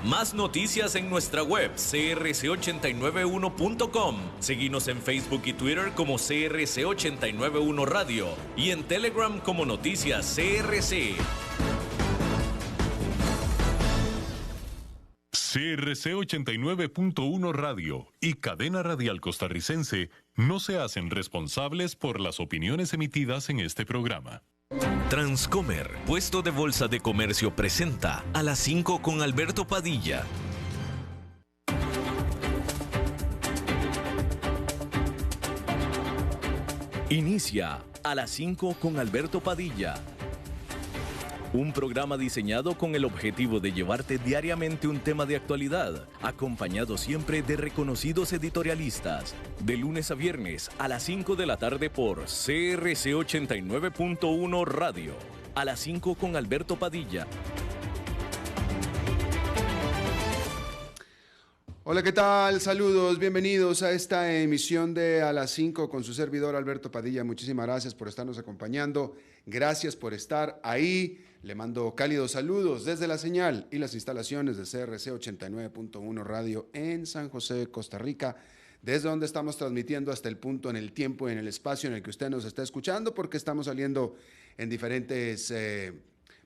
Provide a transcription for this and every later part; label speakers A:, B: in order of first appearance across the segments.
A: Más noticias en nuestra web crc891.com. Seguinos en Facebook y Twitter como CRC891 Radio y en Telegram como Noticias CRC.
B: CRC 89.1 Radio y Cadena Radial Costarricense no se hacen responsables por las opiniones emitidas en este programa.
A: Transcomer, puesto de bolsa de comercio, presenta A las 5 con Alberto Padilla. Inicia A las 5 con Alberto Padilla. Un programa diseñado con el objetivo de llevarte diariamente un tema de actualidad, acompañado siempre de reconocidos editorialistas, de lunes a viernes a las 5 de la tarde por CRC 89.1 Radio. A las 5 con Alberto Padilla.
C: Hola, ¿qué tal? Saludos, bienvenidos a esta emisión de A las 5 con su servidor Alberto Padilla. Muchísimas gracias por estarnos acompañando, gracias por estar ahí. Le mando cálidos saludos desde la señal y las instalaciones de CRC 89.1 Radio en San José, Costa Rica, desde donde estamos transmitiendo hasta el punto en el tiempo y en el espacio en el que usted nos está escuchando, porque estamos saliendo en diferentes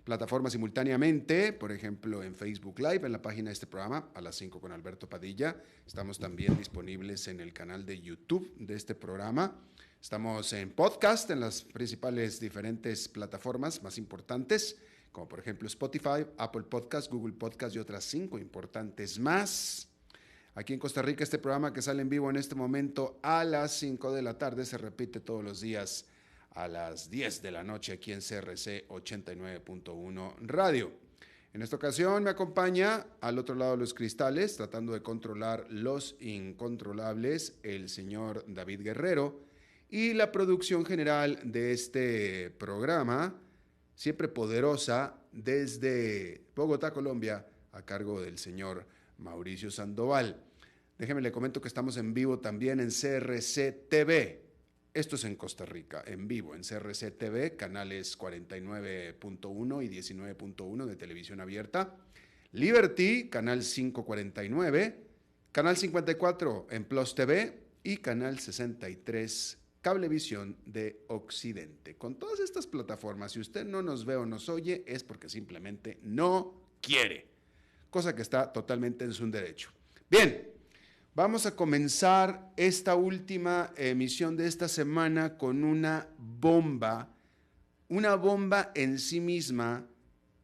C: plataformas simultáneamente, por ejemplo en Facebook Live, en la página de este programa, A las 5 con Alberto Padilla. Estamos también disponibles en el canal de YouTube de este programa. Estamos en podcast en las principales diferentes plataformas más importantes, como por ejemplo Spotify, Apple Podcast, Google Podcast y otras 5 importantes más. Aquí en Costa Rica, este programa que sale en vivo en este momento a las 5 de la tarde se repite todos los días a las 10 de la noche aquí en CRC 89.1 Radio. En esta ocasión me acompaña al otro lado de los cristales, tratando de controlar los incontrolables, el señor David Guerrero, y la producción general de este programa, siempre poderosa, desde Bogotá, Colombia, a cargo del señor Mauricio Sandoval. Déjeme le comento que estamos en vivo también en CRC TV. Esto es en Costa Rica, en vivo en CRC TV, canales 49.1 y 19.1 de televisión abierta. Liberty, canal 549, canal 54 en Plus TV y canal 63 Cablevisión de Occidente. Con todas estas plataformas, si usted no nos ve o nos oye, es porque simplemente no quiere, cosa que está totalmente en su derecho. Bien, vamos a comenzar esta última emisión de esta semana con una bomba en sí misma,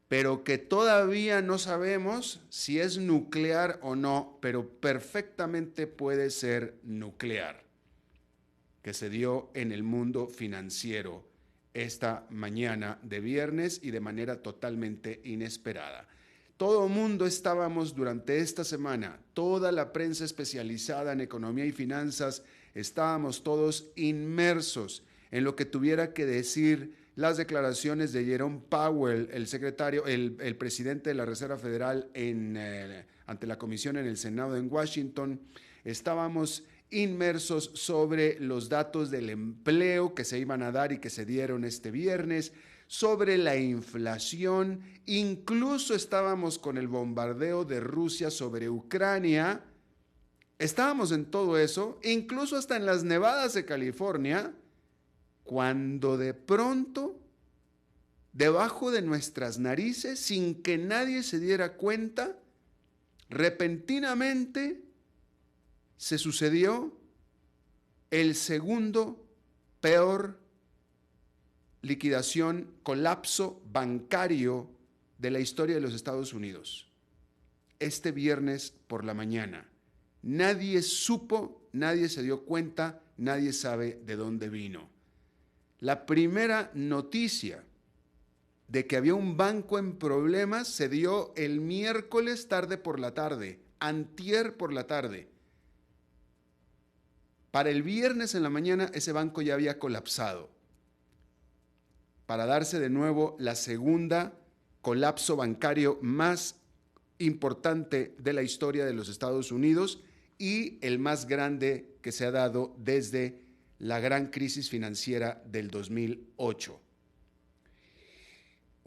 C: pero que todavía no sabemos si es nuclear o no, pero perfectamente puede ser nuclear, que se dio en el mundo financiero esta mañana de viernes y de manera totalmente inesperada. Todo el mundo estábamos durante esta semana, toda la prensa especializada en economía y finanzas, estábamos todos inmersos en lo que tuviera que decir las declaraciones de Jerome Powell, el presidente de la Reserva Federal ante la comisión en el Senado en Washington. Estábamos inmersos sobre los datos del empleo que se iban a dar y que se dieron este viernes, sobre la inflación, incluso estábamos con el bombardeo de Rusia sobre Ucrania, estábamos en todo eso, incluso hasta en las nevadas de California, cuando de pronto, debajo de nuestras narices, sin que nadie se diera cuenta, repentinamente se sucedió el segundo peor liquidación, colapso bancario de la historia de los Estados Unidos. Este viernes por la mañana. Nadie supo, nadie se dio cuenta, nadie sabe de dónde vino. La primera noticia de que había un banco en problemas se dio el miércoles tarde por la tarde, antier por la tarde. Para el viernes en la mañana ese banco ya había colapsado, para darse de nuevo la segunda colapso bancario más importante de la historia de los Estados Unidos y el más grande que se ha dado desde la gran crisis financiera del 2008.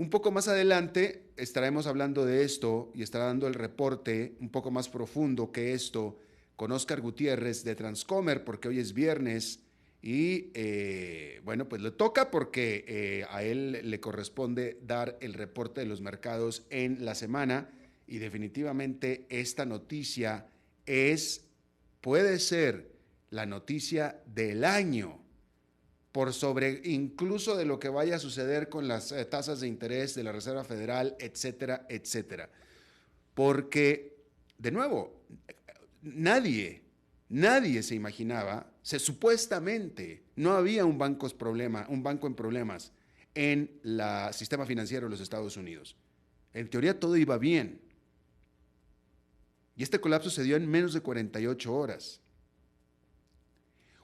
C: Un poco más adelante estaremos hablando de esto y estará dando el reporte un poco más profundo que esto con Oscar Gutiérrez de Transcomer, porque hoy es viernes y bueno, pues le toca porque a él le corresponde dar el reporte de los mercados en la semana y definitivamente esta noticia puede ser la noticia del año, por sobre incluso de lo que vaya a suceder con las tasas de interés de la Reserva Federal, etcétera, etcétera. Porque, de nuevo, nadie se imaginaba, supuestamente no había un banco en problemas en el sistema financiero de los Estados Unidos. En teoría todo iba bien. Y este colapso se dio en menos de 48 horas.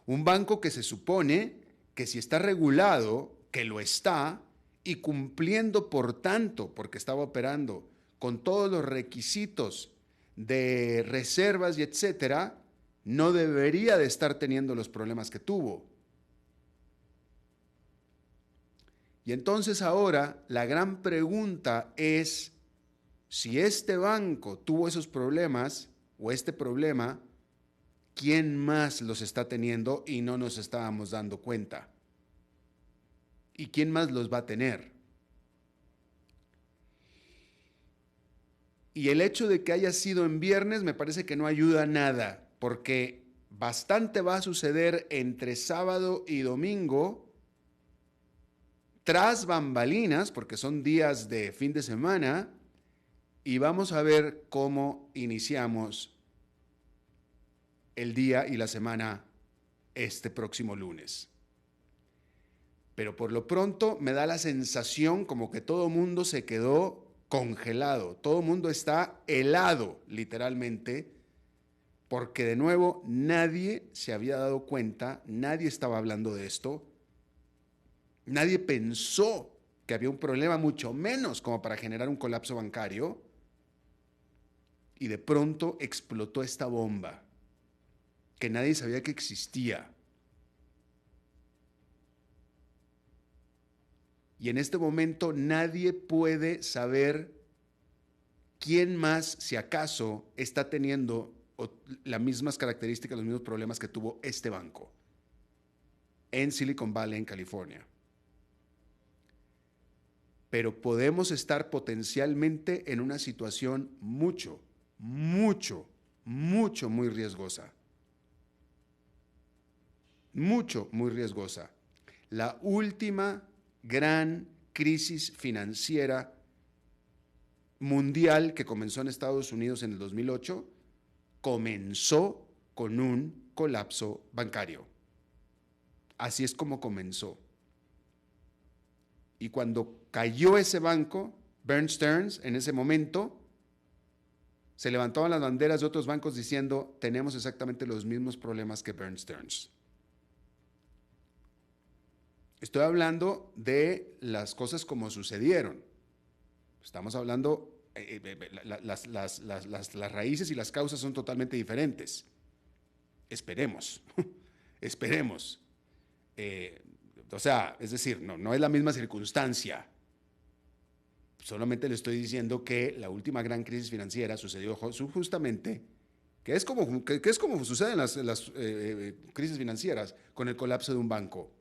C: Un banco que se supone que si está regulado, que lo está, y cumpliendo por tanto, porque estaba operando con todos los requisitos de reservas y etcétera, no debería de estar teniendo los problemas que tuvo. Y entonces ahora la gran pregunta es, si este banco tuvo esos problemas o este problema, ¿quién más los está teniendo y no nos estábamos dando cuenta? ¿Y quién más los va a tener? Y el hecho de que haya sido en viernes me parece que no ayuda a nada, porque bastante va a suceder entre sábado y domingo, tras bambalinas, porque son días de fin de semana, y vamos a ver cómo iniciamos el día y la semana este próximo lunes. Pero por lo pronto me da la sensación como que todo mundo se quedó congelado, todo mundo está helado literalmente, porque de nuevo nadie se había dado cuenta, nadie estaba hablando de esto, nadie pensó que había un problema, mucho menos como para generar un colapso bancario, y de pronto explotó esta bomba que nadie sabía que existía. Y en este momento nadie puede saber quién más, si acaso, está teniendo las mismas características, los mismos problemas que tuvo este banco en Silicon Valley, en California. Pero podemos estar potencialmente en una situación muy riesgosa. Muy riesgosa. La última gran crisis financiera mundial que comenzó en Estados Unidos en el 2008, comenzó con un colapso bancario. Así es como comenzó. Y cuando cayó ese banco, Bear Stearns, en ese momento, se levantaban las banderas de otros bancos diciendo, tenemos exactamente los mismos problemas que Bear Stearns. Estoy hablando de las cosas como sucedieron. Estamos hablando, las raíces y las causas son totalmente diferentes. Esperemos, esperemos. O sea, es decir, no es la misma circunstancia. Solamente le estoy diciendo que la última gran crisis financiera sucedió justamente, que es como suceden las crisis financieras, con el colapso de un banco.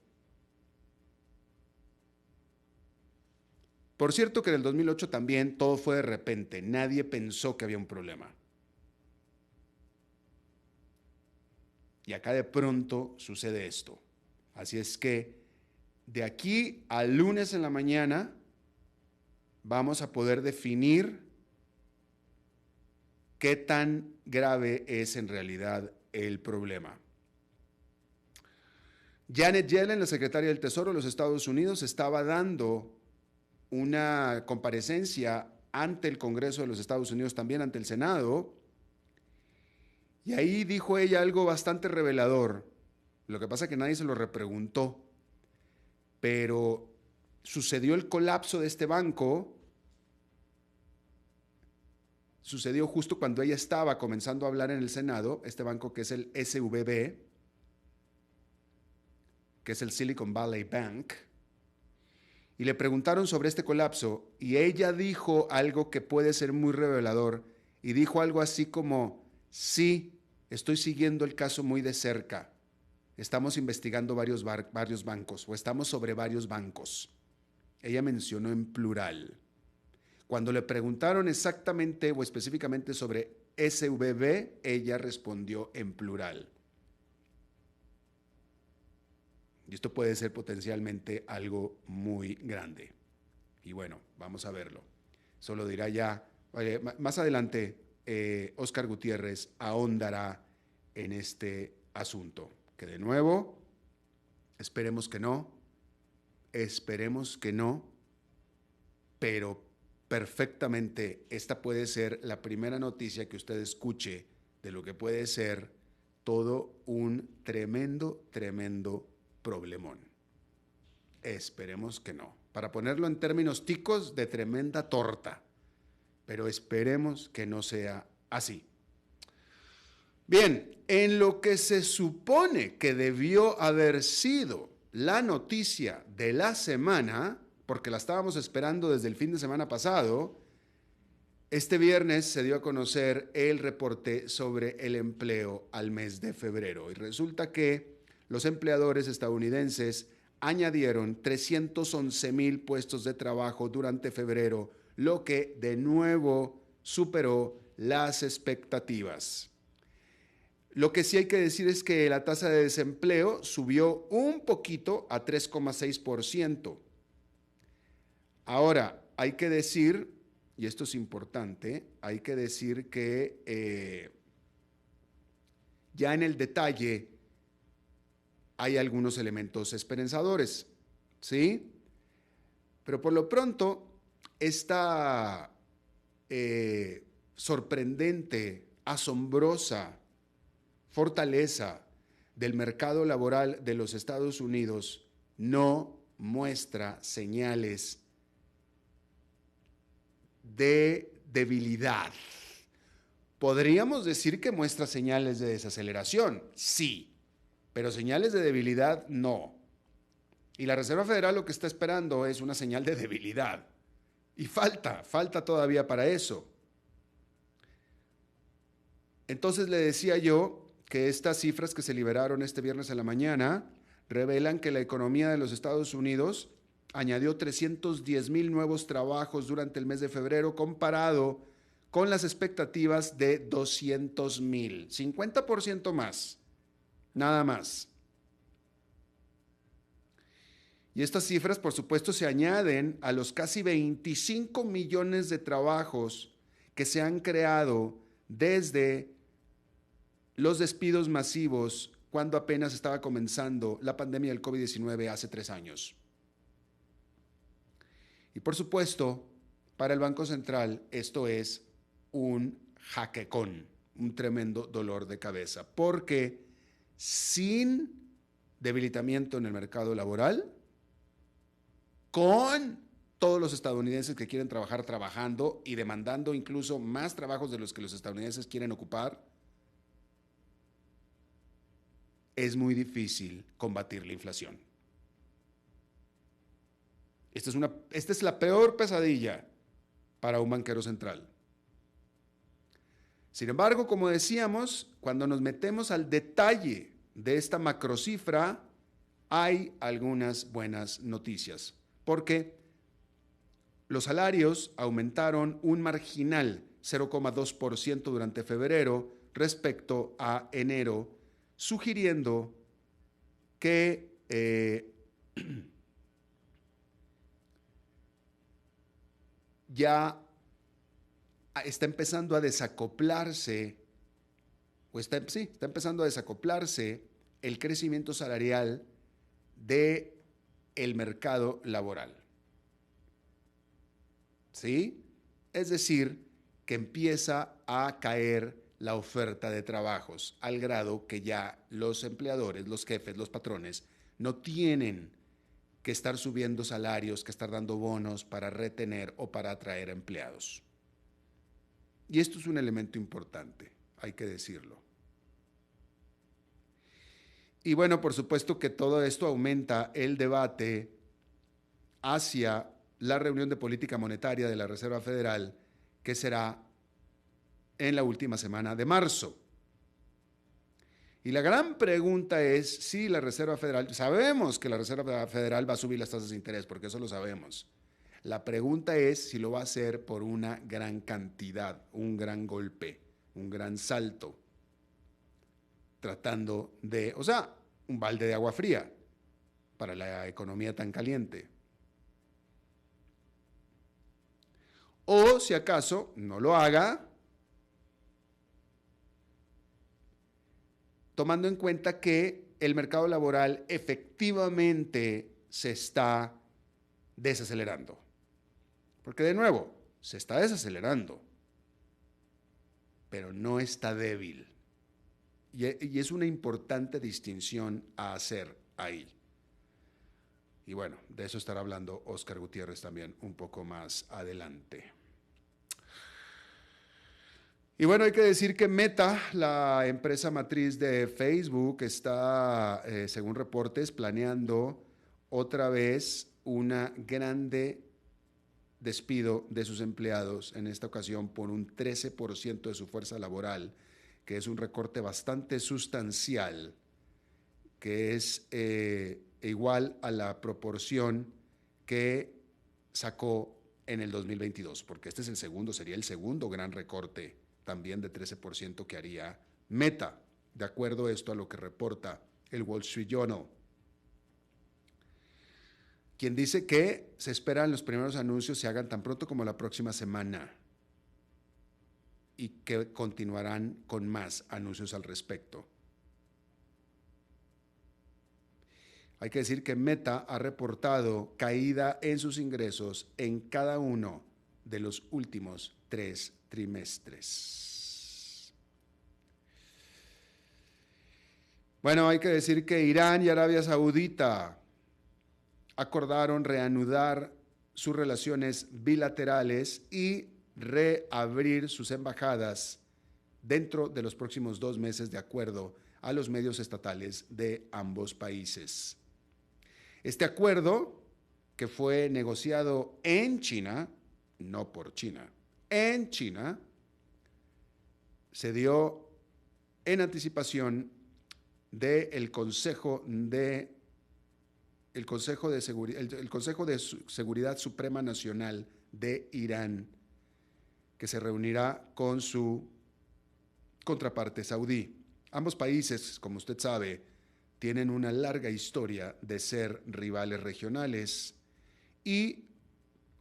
C: Por cierto que en el 2008 también todo fue de repente, nadie pensó que había un problema. Y acá de pronto sucede esto. Así es que de aquí al lunes en la mañana vamos a poder definir qué tan grave es en realidad el problema. Janet Yellen, la secretaria del Tesoro de los Estados Unidos, estaba dando una comparecencia ante el Congreso de los Estados Unidos, también ante el Senado, y ahí dijo ella algo bastante revelador. Lo que pasa es que nadie se lo repreguntó, pero sucedió el colapso de este banco, sucedió justo cuando ella estaba comenzando a hablar en el Senado, este banco que es el SVB, que es el Silicon Valley Bank. y le preguntaron sobre este colapso y ella dijo algo que puede ser muy revelador y dijo algo así como, sí, estoy siguiendo el caso muy de cerca, estamos investigando varios bancos o estamos sobre varios bancos. Ella mencionó en plural. Cuando le preguntaron exactamente o específicamente sobre SVB, ella respondió en plural. Y esto puede ser potencialmente algo muy grande. Y bueno, vamos a verlo. Eso lo dirá ya. Más adelante, Óscar Gutiérrez ahondará en este asunto. Que de nuevo, esperemos que no, pero perfectamente esta puede ser la primera noticia que usted escuche de lo que puede ser todo un tremendo problemón. Esperemos que no. Para ponerlo en términos ticos, de tremenda torta. Pero esperemos que no sea así. Bien, en lo que se supone que debió haber sido la noticia de la semana, porque la estábamos esperando desde el fin de semana pasado, este viernes se dio a conocer el reporte sobre el empleo al mes de febrero. Y resulta que los empleadores estadounidenses añadieron 311,000 puestos de trabajo durante febrero, lo que de nuevo superó las expectativas. Lo que sí hay que decir es que la tasa de desempleo subió un poquito a 3,6%. Ahora, hay que decir, y esto es importante, hay que decir que ya en el detalle hay algunos elementos esperanzadores, ¿sí? Pero por lo pronto, esta sorprendente, asombrosa fortaleza del mercado laboral de los Estados Unidos no muestra señales de debilidad. ¿Podríamos decir que muestra señales de desaceleración? Sí, pero señales de debilidad no. Y la Reserva Federal lo que está esperando es una señal de debilidad. Y falta todavía para eso. Entonces le decía yo que estas cifras que se liberaron este viernes en la mañana revelan que la economía de los Estados Unidos añadió 310,000 nuevos trabajos durante el mes de febrero comparado con las expectativas de 200,000, 50% más, nada más. Y estas cifras, por supuesto, se añaden a los casi 25 millones de trabajos que se han creado desde los despidos masivos cuando apenas estaba comenzando la pandemia del COVID-19 hace 3 años. Y por supuesto, para el Banco Central esto es un jaquecón, un tremendo dolor de cabeza, porque sin debilitamiento en el mercado laboral, con todos los estadounidenses que quieren trabajar trabajando y demandando incluso más trabajos de los que los estadounidenses quieren ocupar, es muy difícil combatir la inflación. Esta es la peor pesadilla para un banquero central. Sin embargo, como decíamos, cuando nos metemos al detalle de esta macrocifra, hay algunas buenas noticias, porque los salarios aumentaron un marginal 0,2% durante febrero respecto a enero, sugiriendo que ya está empezando a desacoplarse, está empezando a desacoplarse el crecimiento salarial del mercado laboral. ¿Sí? Es decir, que empieza a caer la oferta de trabajos al grado que ya los empleadores, los jefes, los patrones no tienen que estar subiendo salarios, que estar dando bonos para retener o para atraer empleados. Y esto es un elemento importante, hay que decirlo. Y bueno, por supuesto que todo esto aumenta el debate hacia la reunión de política monetaria de la Reserva Federal, que será en la última semana de marzo. Y la gran pregunta es si la Reserva Federal, sabemos que la Reserva Federal va a subir las tasas de interés, porque eso lo sabemos. La pregunta es si lo va a hacer por una gran cantidad, un gran golpe, un gran salto, tratando de, o sea, un balde de agua fría para la economía tan caliente. O si acaso no lo haga, tomando en cuenta que el mercado laboral efectivamente se está desacelerando. Porque de nuevo, se está desacelerando, pero no está débil. Y es una importante distinción a hacer ahí. Y bueno, de eso estará hablando Óscar Gutiérrez también un poco más adelante. Y bueno, hay que decir que Meta, la empresa matriz de Facebook, está, según reportes, planeando otra vez una grande despido de sus empleados, en esta ocasión por un 13% de su fuerza laboral, que es un recorte bastante sustancial, que es igual a la proporción que sacó en el 2022, porque este es el segundo, sería el segundo gran recorte también de 13% que haría Meta, de acuerdo a esto a lo que reporta el Wall Street Journal, quien dice que se esperan los primeros anuncios se hagan tan pronto como la próxima semana y que continuarán con más anuncios al respecto. Hay que decir que Meta ha reportado caída en sus ingresos en cada uno de los últimos 3 trimestres. Bueno, hay que decir que Irán y Arabia Saudita acordaron reanudar sus relaciones bilaterales y reabrir sus embajadas dentro de los próximos 2 meses, de acuerdo a los medios estatales de ambos países. Este acuerdo, que fue negociado en China, no por China, en China, se dio en anticipación del Consejo de Seguridad Suprema Nacional de Irán, que se reunirá con su contraparte saudí. Ambos países, como usted sabe, tienen una larga historia de ser rivales regionales y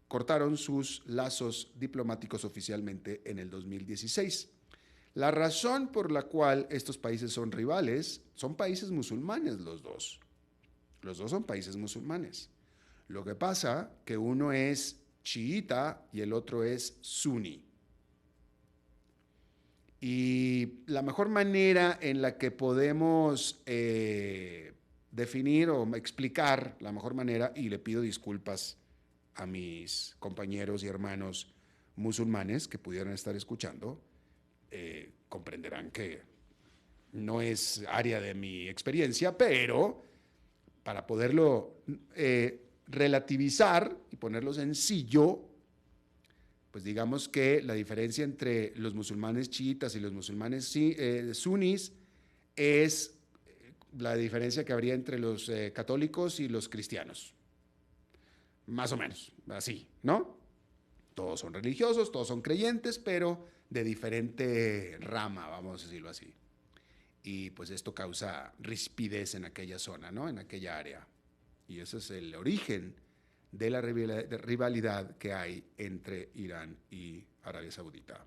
C: cortaron sus lazos diplomáticos oficialmente en el 2016. La razón por la cual estos países son rivales, son países musulmanes los dos. Los dos son países musulmanes. Lo que pasa que uno es chiita y el otro es suní. Y la mejor manera en la que podemos definir o explicar la mejor manera, y le pido disculpas a mis compañeros y hermanos musulmanes que pudieran estar escuchando, comprenderán que no es área de mi experiencia, pero para poderlo relativizar y ponerlo sencillo, pues digamos que la diferencia entre los musulmanes chiitas y los musulmanes sunís es la diferencia que habría entre los católicos y los cristianos. Más o menos, así, ¿no? Todos son religiosos, todos son creyentes, pero de diferente rama, vamos a decirlo así. Y pues esto causa rispidez en aquella zona, ¿no? En aquella área. Y ese es el origen de la rivalidad que hay entre Irán y Arabia Saudita.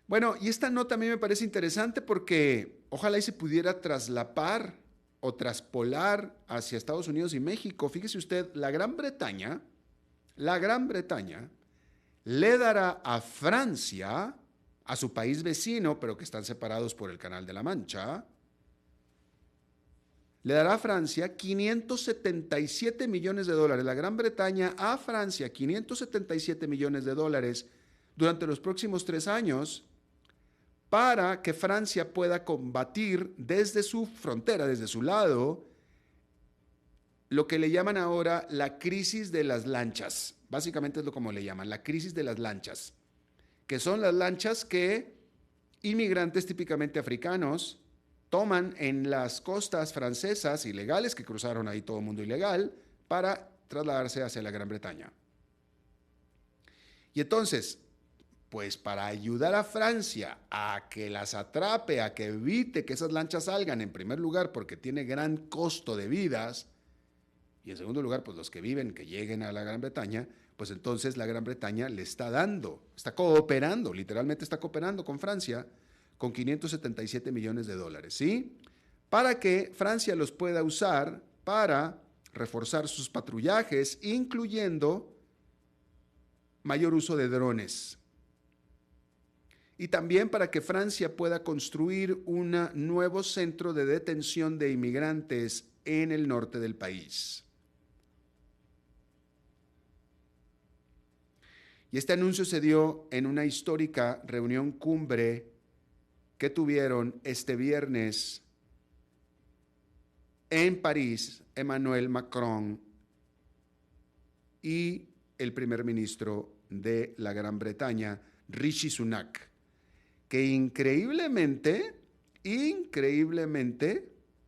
C: Bueno, y esta nota a mí me parece interesante porque ojalá y se pudiera traslapar o traspolar hacia Estados Unidos y México. Fíjese usted, la Gran Bretaña le dará a Francia, a su país vecino, pero que están separados por el Canal de la Mancha, le dará a Francia 577 millones de dólares. La Gran Bretaña a Francia 577 millones de dólares durante los próximos 3 años para que Francia pueda combatir desde su frontera, desde su lado, lo que le llaman ahora la crisis de las lanchas. Básicamente es lo como le llaman, la crisis de las lanchas, que son las lanchas que inmigrantes típicamente africanos toman en las costas francesas ilegales, que cruzaron ahí todo el mundo ilegal, para trasladarse hacia la Gran Bretaña. Y entonces, pues para ayudar a Francia a que las atrape, a que evite que esas lanchas salgan, en primer lugar, porque tiene gran costo de vidas, y en segundo lugar, pues los que viven, que lleguen a la Gran Bretaña, pues entonces la Gran Bretaña le está dando, está cooperando, literalmente está cooperando con Francia, con 577 millones de dólares, ¿sí? Para que Francia los pueda usar para reforzar sus patrullajes, incluyendo mayor uso de drones. Y también para que Francia pueda construir un nuevo centro de detención de inmigrantes en el norte del país. Y este anuncio se dio en una histórica reunión cumbre que tuvieron este viernes en París Emmanuel Macron y el primer ministro de la Gran Bretaña, Rishi Sunak, que increíblemente,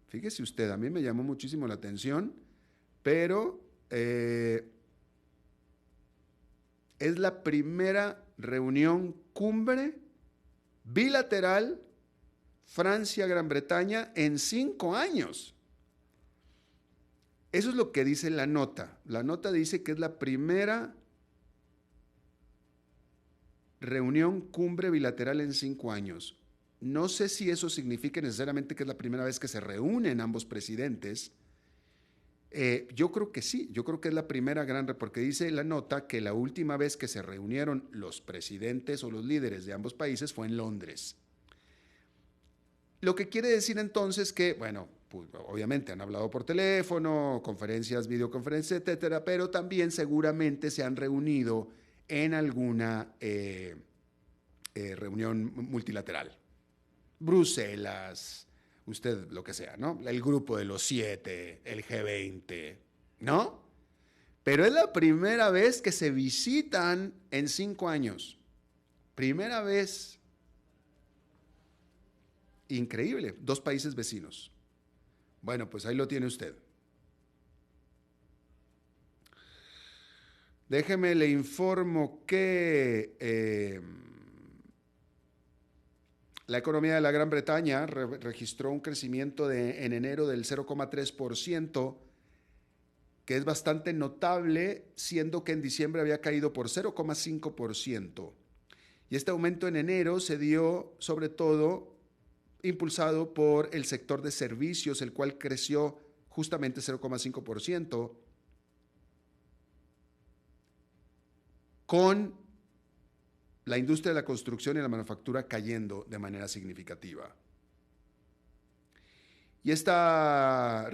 C: fíjese usted, a mí me llamó muchísimo la atención, pero es la primera reunión cumbre bilateral Francia-Gran Bretaña en 5 años. Eso es lo que dice la nota. La nota dice que es la primera reunión cumbre bilateral en 5 años. No sé si eso significa necesariamente que es la primera vez que se reúnen ambos presidentes. Yo creo que sí, yo creo que es la primera porque dice la nota que la última vez que se reunieron los presidentes o los líderes de ambos países fue en Londres. Lo que quiere decir entonces que, bueno, pues obviamente han hablado por teléfono, conferencias, videoconferencias, etcétera, pero también seguramente se han reunido en alguna reunión multilateral. Bruselas, usted lo que sea, ¿no? El grupo de los 7, el G20, ¿no? Pero es la primera vez que se visitan en 5 años. Primera vez. Increíble, 2 países vecinos. Bueno, pues ahí lo tiene usted. Déjeme le informo que la economía de la Gran Bretaña registró un crecimiento en enero del 0,3%, que es bastante notable, siendo que en diciembre había caído por 0,5%. Y este aumento en enero se dio sobre todo impulsado por el sector de servicios, el cual creció justamente 0,5%, con la industria de la construcción y la manufactura cayendo de manera significativa. Y esta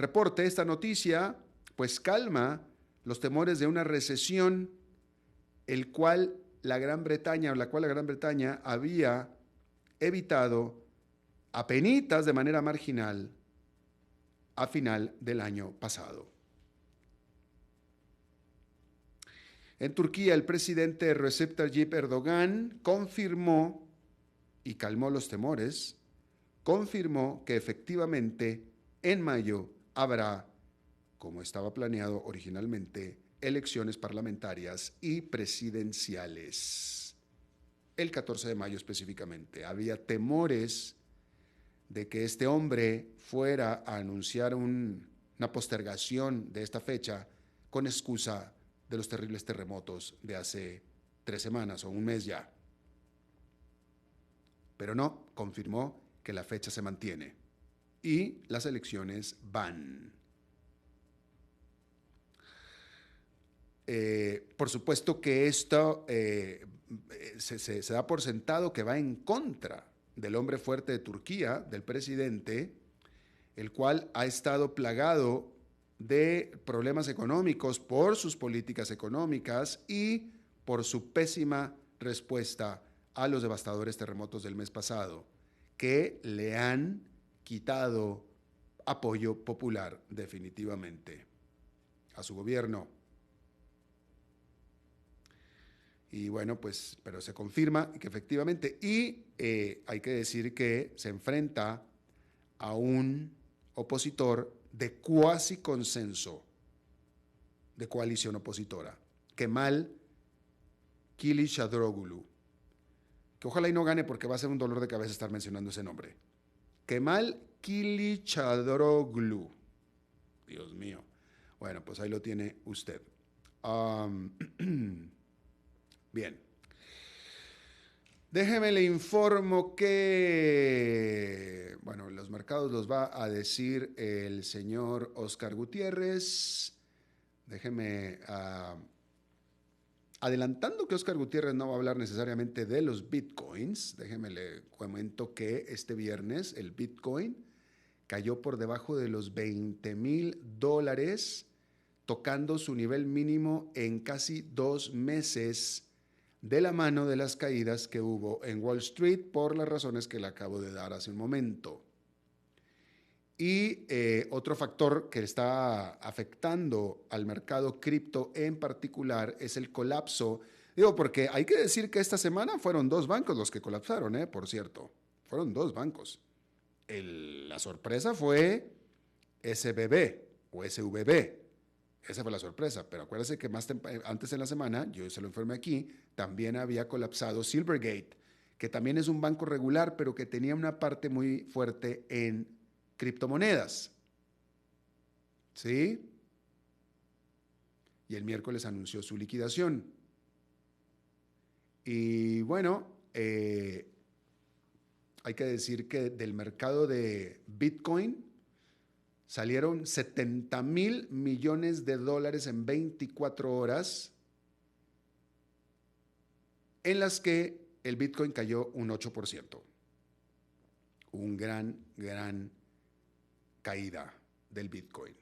C: noticia, pues calma los temores de una recesión, la cual la Gran Bretaña había evitado apenitas de manera marginal a final del año pasado. En Turquía, el presidente Recep Tayyip Erdogan confirmó y calmó los temores, confirmó que efectivamente en mayo habrá, como estaba planeado originalmente, elecciones parlamentarias y presidenciales. El 14 de mayo específicamente. Había temores de que este hombre fuera a anunciar una postergación de esta fecha con excusa de los terribles terremotos de hace 3 semanas o un mes ya. Pero no, confirmó que la fecha se mantiene y las elecciones van. Por supuesto que esto se da por sentado que va en contra del hombre fuerte de Turquía, del presidente, el cual ha estado plagado de problemas económicos por sus políticas económicas y por su pésima respuesta a los devastadores terremotos del mes pasado, que le han quitado apoyo popular definitivamente. a su gobierno. Y bueno, pues, pero se confirma que efectivamente, y hay que decir que se enfrenta a un opositor de cuasi consenso, de coalición opositora, Kemal Kılıçdaroğlu, que ojalá y no gane porque va a ser un dolor de cabeza estar mencionando ese nombre. Kemal Kılıçdaroğlu. Dios mío. Bueno, pues ahí lo tiene usted. Bien. Déjeme le informo que, bueno, los mercados los va a decir el señor Oscar Gutiérrez. Déjeme, adelantando que Oscar Gutiérrez no va a hablar necesariamente de los bitcoins, déjeme le comento que este viernes el bitcoin cayó por debajo de los $20,000, tocando su nivel mínimo en casi 2 meses, de la mano de las caídas que hubo en Wall Street por las razones que le acabo de dar hace un momento. Y otro factor que está afectando al mercado cripto en particular es el colapso. Digo, porque hay que decir que esta semana fueron 2 bancos los que colapsaron, por cierto. Fueron 2 bancos. La sorpresa fue SBB o SVB. Esa fue la sorpresa, pero acuérdense que antes en la semana, yo se lo informé aquí, también había colapsado Silvergate, que también es un banco regular, pero que tenía una parte muy fuerte en criptomonedas. ¿Sí? Y el miércoles anunció su liquidación. Y bueno, hay que decir que del mercado de Bitcoin salieron $70,000 millones en 24 horas, en las que el Bitcoin cayó un 8%. Un gran caída del Bitcoin.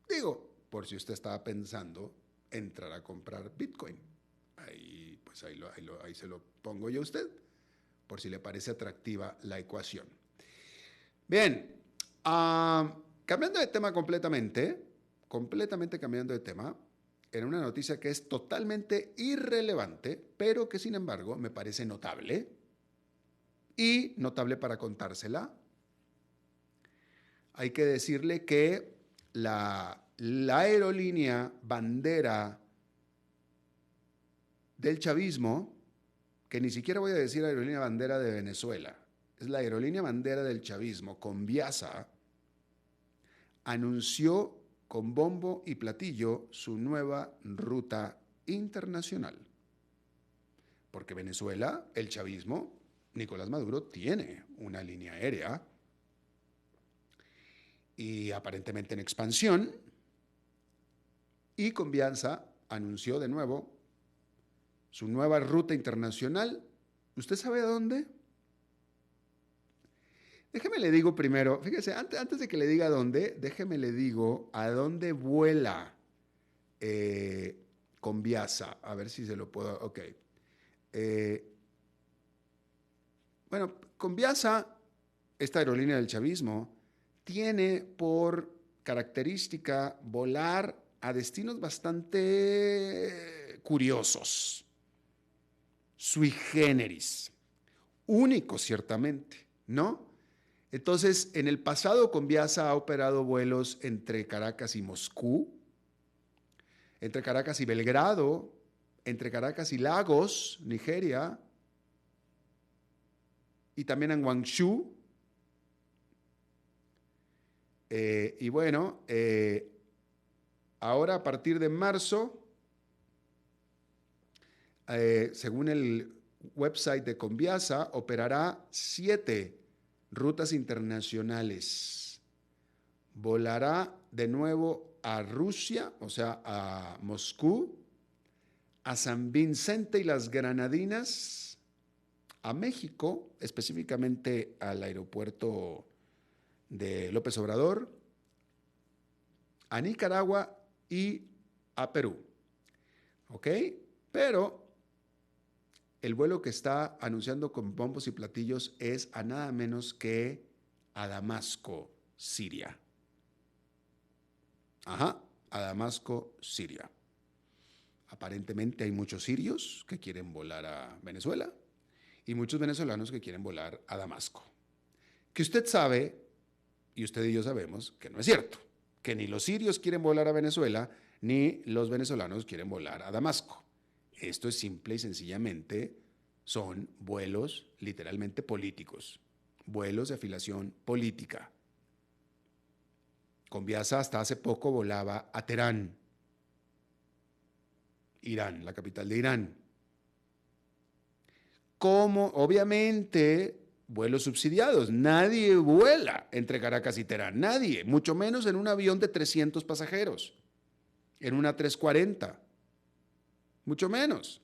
C: Digo, por si usted estaba pensando entrar a comprar Bitcoin. Ahí se lo pongo yo a usted, por si le parece atractiva la ecuación. Bien. Cambiando de tema completamente cambiando de tema, en una noticia que es totalmente irrelevante, pero que sin embargo me parece notable, y notable para contársela. Hay que decirle que la aerolínea bandera del chavismo, que ni siquiera voy a decir aerolínea bandera de Venezuela, es la aerolínea bandera del chavismo, Conviasa, anunció con bombo y platillo su nueva ruta internacional. Porque Venezuela, el chavismo, Nicolás Maduro tiene una línea aérea y aparentemente en expansión, y Conviasa anunció de nuevo su nueva ruta internacional. ¿Usted sabe a dónde? Déjeme le digo primero, fíjese, antes de que le diga dónde, déjeme le digo a dónde vuela Conviasa. A ver si se lo puedo, ok. Bueno, Conviasa, esta aerolínea del chavismo, tiene por característica volar a destinos bastante curiosos, sui generis, únicos ciertamente, ¿no? Entonces, en el pasado Conviasa ha operado vuelos entre Caracas y Moscú, entre Caracas y Belgrado, entre Caracas y Lagos, Nigeria, y también en Guangzhou. Y bueno, ahora a partir de marzo, según el website de Conviasa, operará 7 rutas internacionales. Volará de nuevo a Rusia, o sea, a Moscú, a San Vicente y las Granadinas, a México, específicamente al aeropuerto de López Obrador, a Nicaragua y a Perú. ¿Ok? Pero el vuelo que está anunciando con bombos y platillos es a nada menos que a Damasco, Siria. Ajá, a Damasco, Siria. Aparentemente hay muchos sirios que quieren volar a Venezuela y muchos venezolanos que quieren volar a Damasco. Que usted sabe, y usted y yo sabemos, que no es cierto, que ni los sirios quieren volar a Venezuela, ni los venezolanos quieren volar a Damasco. Esto es simple y sencillamente, son vuelos literalmente políticos, vuelos de afiliación política. Conviasa hasta hace poco volaba a Teherán, Irán, la capital de Irán. Como, obviamente, vuelos subsidiados. Nadie vuela entre Caracas y Teherán, nadie, mucho menos en un avión de 300 pasajeros, en una 340, mucho menos.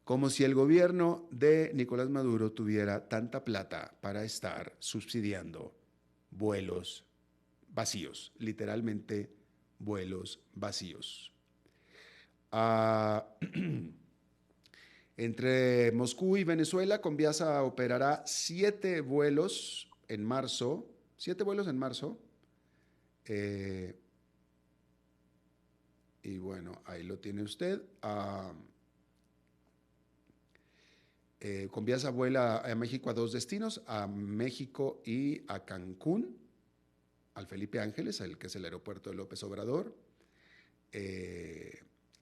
C: Como si el gobierno de Nicolás Maduro tuviera tanta plata para estar subsidiando vuelos vacíos, literalmente vuelos vacíos. Entre Moscú y Venezuela, Conviasa operará 7 vuelos en marzo. 7 vuelos en marzo. Y bueno, ahí lo tiene usted. Conviasa vuela a México a 2 destinos, a México y a Cancún, al Felipe Ángeles, el que es el aeropuerto de López Obrador.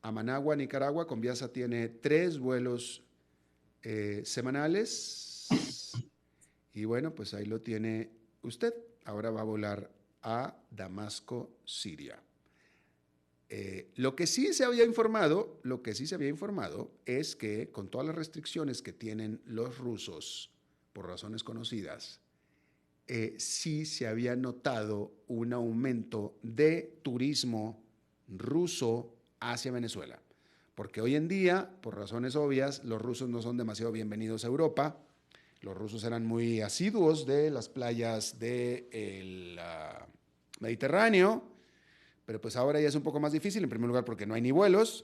C: A Managua, Nicaragua, Conviasa tiene 3 vuelos semanales. Y bueno, pues ahí lo tiene usted. Ahora va a volar a Damasco, Siria. Lo que sí se había informado es que con todas las restricciones que tienen los rusos, por razones conocidas, sí se había notado un aumento de turismo ruso hacia Venezuela. Porque hoy en día, por razones obvias, los rusos no son demasiado bienvenidos a Europa. Los rusos eran muy asiduos de las playas del Mediterráneo, pero pues ahora ya es un poco más difícil, en primer lugar porque no hay ni vuelos,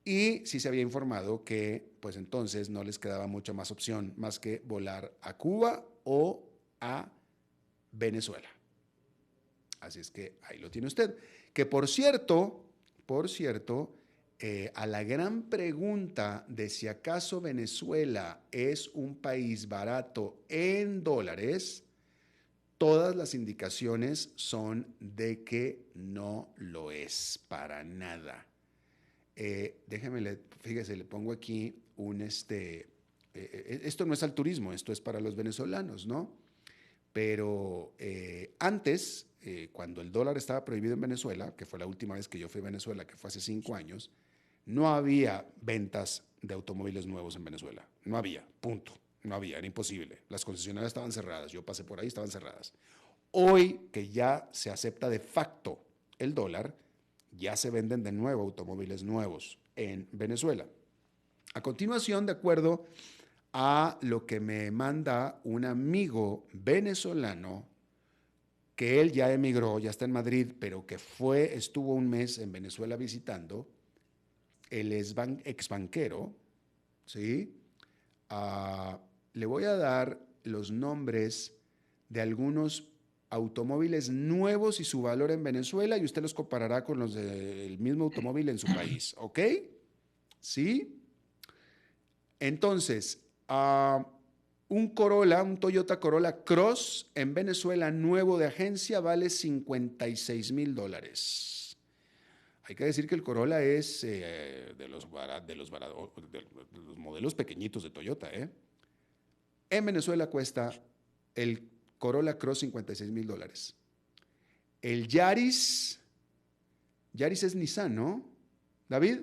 C: y sí se había informado que pues entonces no les quedaba mucha más opción más que volar a Cuba o a Venezuela. Así es que ahí lo tiene usted. Que por cierto, a la gran pregunta de si acaso Venezuela es un país barato en dólares, todas las indicaciones son de que no lo es para nada. Fíjese, le pongo aquí esto no es al turismo, esto es para los venezolanos, ¿no? Pero antes, cuando el dólar estaba prohibido en Venezuela, que fue la última vez que yo fui a Venezuela, que fue hace 5 años, no había ventas de automóviles nuevos en Venezuela. No había, punto. No había, era imposible. Las concesionarias estaban cerradas. Yo pasé por ahí, estaban cerradas. Hoy, que ya se acepta de facto el dólar, ya se venden de nuevo automóviles nuevos en Venezuela. A continuación, de acuerdo a lo que me manda un amigo venezolano, que él ya emigró, ya está en Madrid, pero que estuvo un mes en Venezuela visitando, él es exbanquero, ¿sí? Le voy a dar los nombres de algunos automóviles nuevos y su valor en Venezuela y usted los comparará con los del mismo automóvil en su país, ¿ok? ¿Sí? Entonces, un Toyota Corolla Cross en Venezuela nuevo de agencia vale $56,000. Hay que decir que el Corolla es de los modelos pequeñitos de Toyota. En Venezuela cuesta el Corolla Cross $56,000. El Yaris es Nissan, ¿no? David,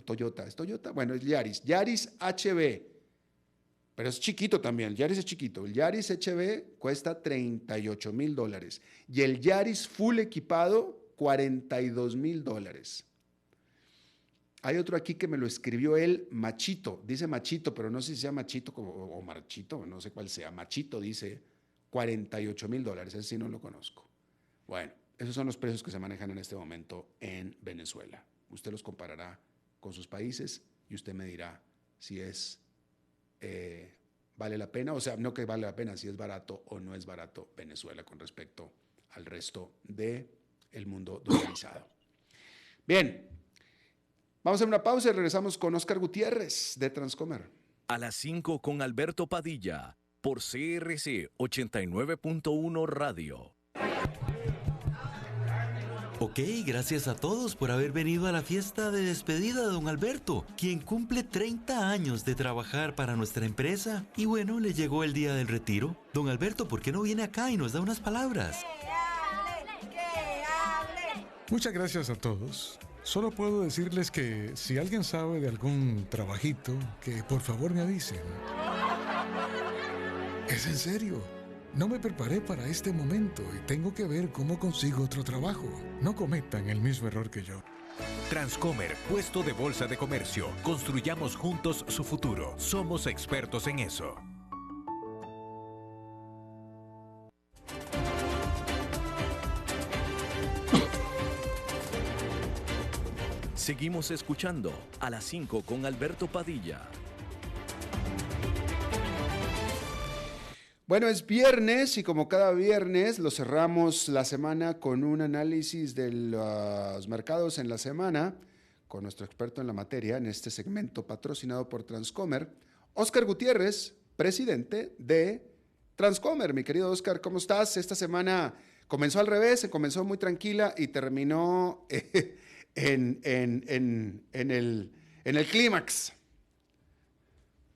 C: Toyota, ¿es Toyota? Bueno, es Yaris HB, pero es chiquito también, el Yaris es chiquito. El Yaris HB cuesta $38,000 y el Yaris full equipado, $42,000. Hay otro aquí que me lo escribió él, Machito, dice Machito, pero no sé si sea Machito o Marchito, no sé cuál sea. Machito dice $48,000, ese sí no lo conozco. Bueno, esos son los precios que se manejan en este momento en Venezuela. Usted los comparará con sus países y usted me dirá si vale la pena, o sea, no que vale la pena, si es barato o no es barato Venezuela con respecto al resto del mundo dolarizado. Bien, vamos a hacer una pausa y regresamos con Oscar Gutiérrez de Transcomer.
A: A las 5 con Alberto Padilla, por CRC 89.1 Radio.
D: Ok, gracias a todos por haber venido a la fiesta de despedida de don Alberto, quien cumple 30 años de trabajar para nuestra empresa. Y bueno, le llegó el día del retiro. Don Alberto, ¿por qué no viene acá y nos da unas palabras?
E: ¡Que hable!
F: Muchas gracias a todos. Solo puedo decirles que si alguien sabe de algún trabajito, que por favor me avisen. Es en serio. No me preparé para este momento y tengo que ver cómo consigo otro trabajo. No cometan el mismo error que yo.
G: Transcomer, puesto de bolsa de comercio. Construyamos juntos su futuro. Somos expertos en eso.
A: Seguimos escuchando a las 5 con Alberto Padilla.
C: Bueno, es viernes y como cada viernes lo cerramos la semana con un análisis de los mercados en la semana con nuestro experto en la materia en este segmento patrocinado por Transcomer, Oscar Gutiérrez, presidente de Transcomer. Mi querido Oscar, ¿cómo estás? Esta semana comenzó al revés, se comenzó muy tranquila y terminó en el clímax.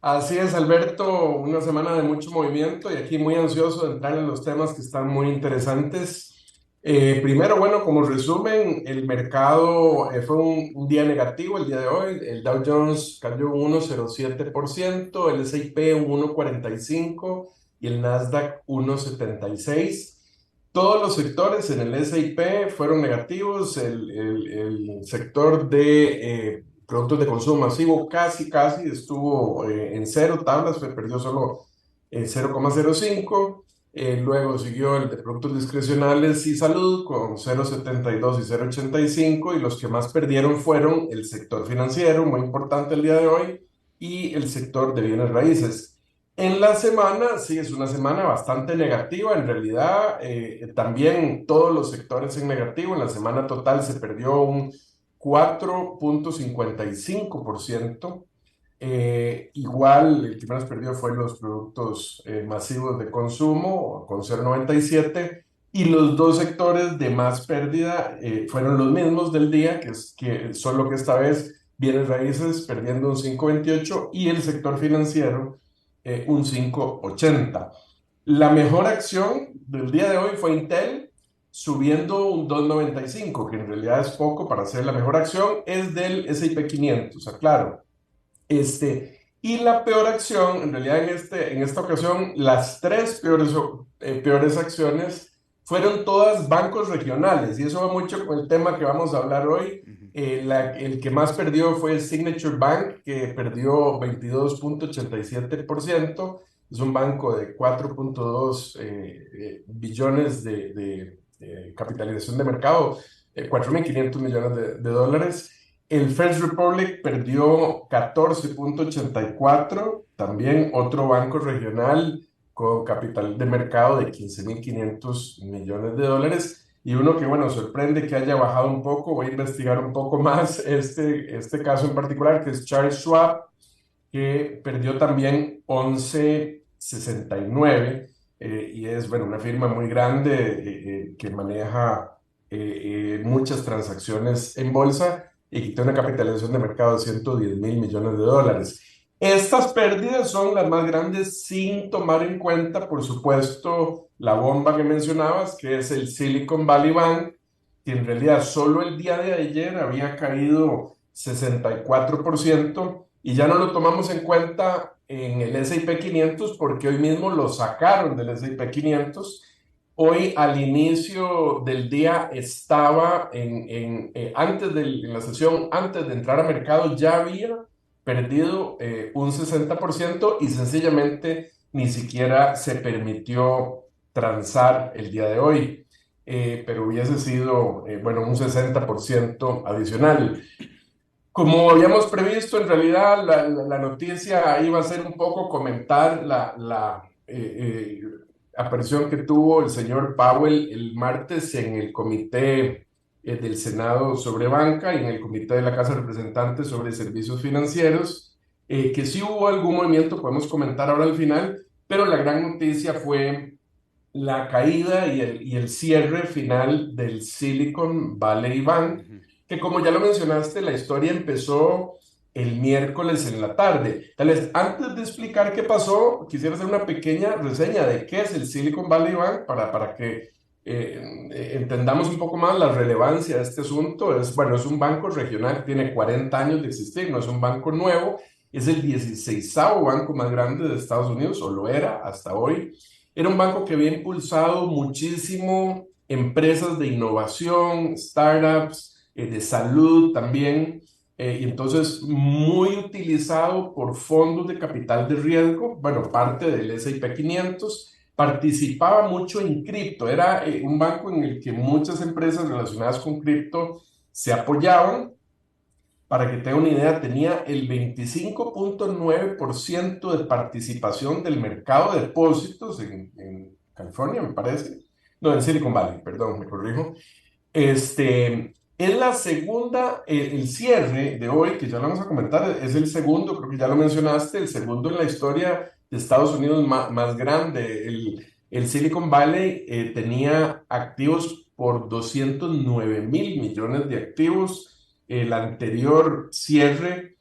H: Así es, Alberto, una semana de mucho movimiento y aquí muy ansioso de entrar en los temas que están muy interesantes. Primero, bueno, como resumen, el mercado fue un día negativo el día de hoy. El Dow Jones cayó un 1,07%, el S&P un 1,45% y el Nasdaq 1,76%. Todos los sectores en el S&P fueron negativos. El sector de productos de consumo masivo casi estuvo en cero tablas, perdió solo 0,05. Luego siguió el de productos discrecionales y salud con 0,72 y 0,85, y los que más perdieron fueron el sector financiero, muy importante el día de hoy, y el sector de bienes raíces. En la semana, sí, es una semana bastante negativa, en realidad también todos los sectores en negativo. En la semana total se perdió un 4,55%. Igual, el que más perdió fue los productos masivos de consumo, con 0,97%, y los dos sectores de más pérdida fueron los mismos del día, solo que esta vez bienes raíces perdiendo un 5,28% y el sector financiero un 5,80%. La mejor acción del día de hoy fue Intel, subiendo un 2,95%, que en realidad es poco para hacer la mejor acción, es del S&P 500, aclaro. Y la peor acción, en realidad en esta ocasión, las tres peores acciones fueron todas bancos regionales, y eso va mucho con el tema que vamos a hablar hoy. El que más perdió fue Signature Bank, que perdió 22,87%. Es un banco de 4,2 billones de capitalización de mercado, 4.500 millones de dólares. El First Republic perdió 14,84%, también otro banco regional con capital de mercado de 15.500 millones de dólares. Y uno que, bueno, sorprende que haya bajado un poco. Voy a investigar un poco más este caso en particular, que es Charles Schwab, que perdió también 11,69%, y es, bueno, una firma muy grande que maneja muchas transacciones en bolsa y que tiene una capitalización de mercado de 110.000 millones de dólares. Estas pérdidas son las más grandes sin tomar en cuenta, por supuesto, la bomba que mencionabas, que es el Silicon Valley Bank, que en realidad solo el día de ayer había caído 64%, y ya no lo tomamos en cuenta en el S&P 500 porque hoy mismo lo sacaron del S&P 500. Hoy al inicio del día estaba en la sesión, antes de entrar a mercado, ya había perdido un 60% y sencillamente ni siquiera se permitió transar el día de hoy, pero hubiese sido, bueno, un 60% adicional. Como habíamos previsto, en realidad la noticia iba a ser un poco comentar aparición que tuvo el señor Powell el martes en el comité del Senado sobre banca y en el comité de la Casa de Representantes sobre servicios financieros, que sí hubo algún movimiento, podemos comentar ahora al final, pero la gran noticia fue la caída y el cierre final del Silicon Valley Bank, que como ya lo mencionaste, la historia empezó el miércoles en la tarde. Tal vez antes de explicar qué pasó, quisiera hacer una pequeña reseña de qué es el Silicon Valley Bank para que entendamos un poco más la relevancia de este asunto. Bueno, es un banco regional, tiene 40 años de existir, no es un banco nuevo, es el 16º banco más grande de Estados Unidos, o lo era hasta hoy. Era un banco que había impulsado muchísimo empresas de innovación, startups, de salud también, y entonces muy utilizado por fondos de capital de riesgo, bueno, parte del S&P 500, participaba mucho en cripto, era un banco en el que muchas empresas relacionadas con cripto se apoyaban. Para que tenga una idea, tenía el 25.9% de participación del mercado de depósitos en California, me parece. No, en Silicon Valley, perdón, me corrijo. Es la segunda, el cierre de hoy, que ya lo vamos a comentar, es el segundo, creo que ya lo mencionaste, el segundo en la historia de Estados Unidos más grande. El Silicon Valley tenía activos por 209.000 millones de activos. El anterior cierre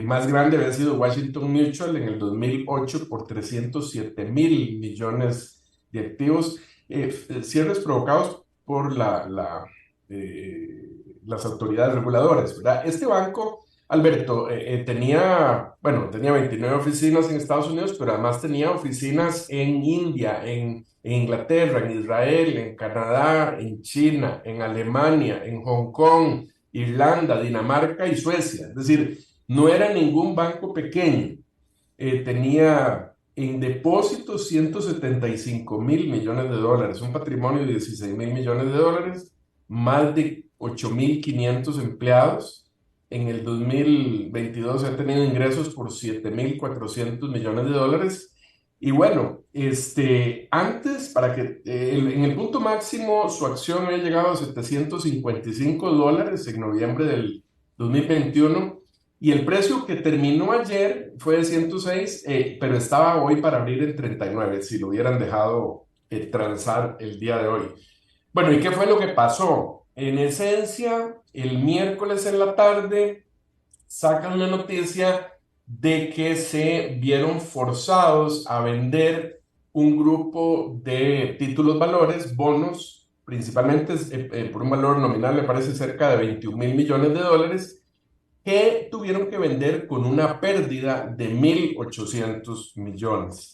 H: más grande había sido Washington Mutual en el 2008 por 307.000 millones de activos. Cierres provocados por las autoridades reguladoras, ¿verdad? Este banco, Alberto, tenía 29 oficinas en Estados Unidos, pero además tenía oficinas en India, en Inglaterra, en Israel, en Canadá, en China, en Alemania, en Hong Kong, Irlanda, Dinamarca y Suecia. Es decir, no era ningún banco pequeño. Tenía en depósitos 175.000 millones de dólares, un patrimonio de 16.000 millones de dólares, más de 8.500 empleados. En el 2022 ha tenido ingresos por 7.400 millones de dólares. Y bueno, antes, en el punto máximo, su acción había llegado a $755 en noviembre del 2021, y el precio que terminó ayer fue de 106, pero estaba hoy para abrir en 39, si lo hubieran dejado transar el día de hoy. Bueno, ¿y qué fue lo que pasó? En esencia, el miércoles en la tarde sacan una noticia de que se vieron forzados a vender un grupo de títulos valores, bonos, principalmente por un valor nominal, me parece cerca de 21.000 millones de dólares, que tuvieron que vender con una pérdida de 1.800 millones.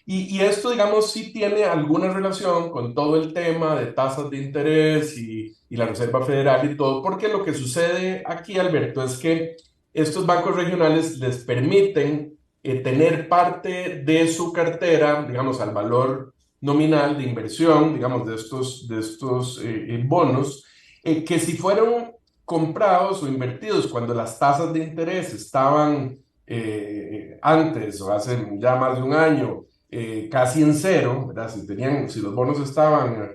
H: Y esto, digamos, sí tiene alguna relación con todo el tema de tasas de interés y la Reserva Federal y todo, porque lo que sucede aquí, Alberto, es que estos bancos regionales les permiten tener parte de su cartera, digamos, al valor nominal de inversión, digamos, de estos bonos, que si fueron comprados o invertidos cuando las tasas de interés estaban antes o hace ya más de un año casi en cero, ¿verdad? Si los bonos estaban a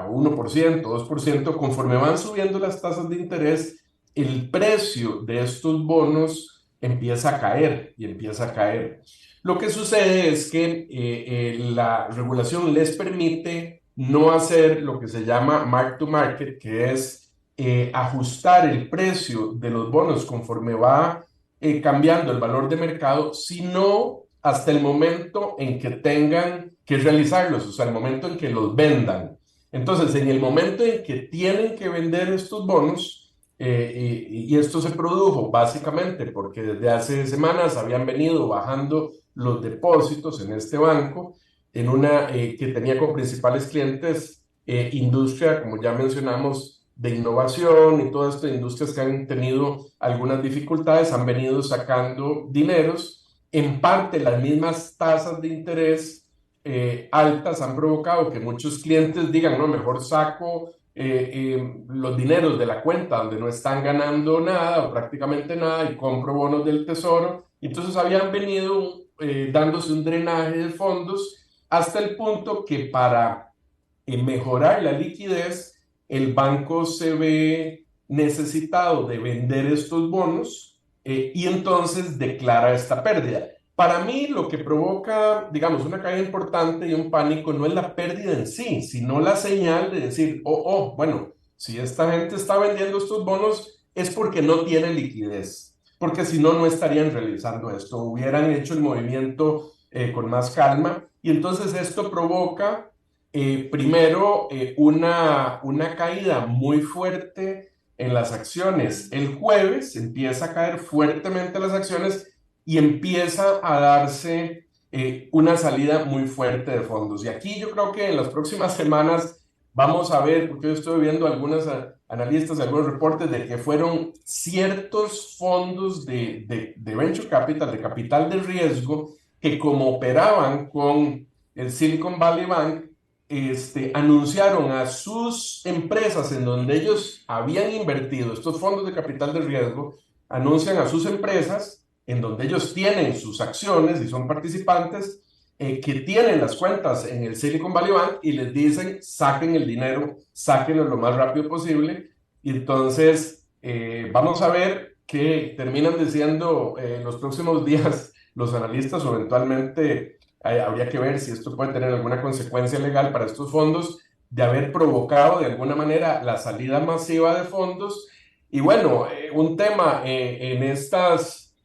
H: 1%, 2%, conforme van subiendo las tasas de interés, el precio de estos bonos empieza a caer y empieza a caer. Lo que sucede es que la regulación les permite no hacer lo que se llama mark to market, que es ajustar el precio de los bonos conforme va cambiando el valor de mercado, sino hasta el momento en que tengan que realizarlos, o sea, el momento en que los vendan. Entonces, en el momento en que tienen que vender estos bonos, y esto se produjo básicamente porque desde hace semanas habían venido bajando los depósitos en este banco, en una que tenía como principales clientes industria, como ya mencionamos, de innovación y todas estas industrias que han tenido algunas dificultades, han venido sacando dineros. En parte, las mismas tasas de interés altas han provocado que muchos clientes digan, no, mejor saco los dineros de la cuenta donde no están ganando nada o prácticamente nada y compro bonos del tesoro. Entonces habían venido dándose un drenaje de fondos hasta el punto que para mejorar la liquidez, el banco se ve necesitado de vender estos bonos y entonces declara esta pérdida. Para mí, lo que provoca, digamos, una caída importante y un pánico no es la pérdida en sí, sino la señal de decir, bueno, si esta gente está vendiendo estos bonos es porque no tiene liquidez, porque si no, no estarían realizando esto, hubieran hecho el movimiento con más calma, y entonces esto provoca primero una caída muy fuerte en las acciones. El jueves empieza a caer fuertemente las acciones y empieza a darse una salida muy fuerte de fondos. Y aquí yo creo que en las próximas semanas vamos a ver, porque yo estoy viendo algunos analistas, algunos reportes de que fueron ciertos fondos de venture capital, de capital de riesgo, que como operaban con el Silicon Valley Bank, anunciaron a sus empresas en donde ellos habían invertido, estos fondos de capital de riesgo, anuncian a sus empresas en donde ellos tienen sus acciones y son participantes, que tienen las cuentas en el Silicon Valley Bank y les dicen, saquen el dinero, sáquenlo lo más rápido posible. Y entonces vamos a ver qué terminan diciendo en los próximos días los analistas, o eventualmente habría que ver si esto puede tener alguna consecuencia legal para estos fondos de haber provocado de alguna manera la salida masiva de fondos. Y bueno, un tema en estas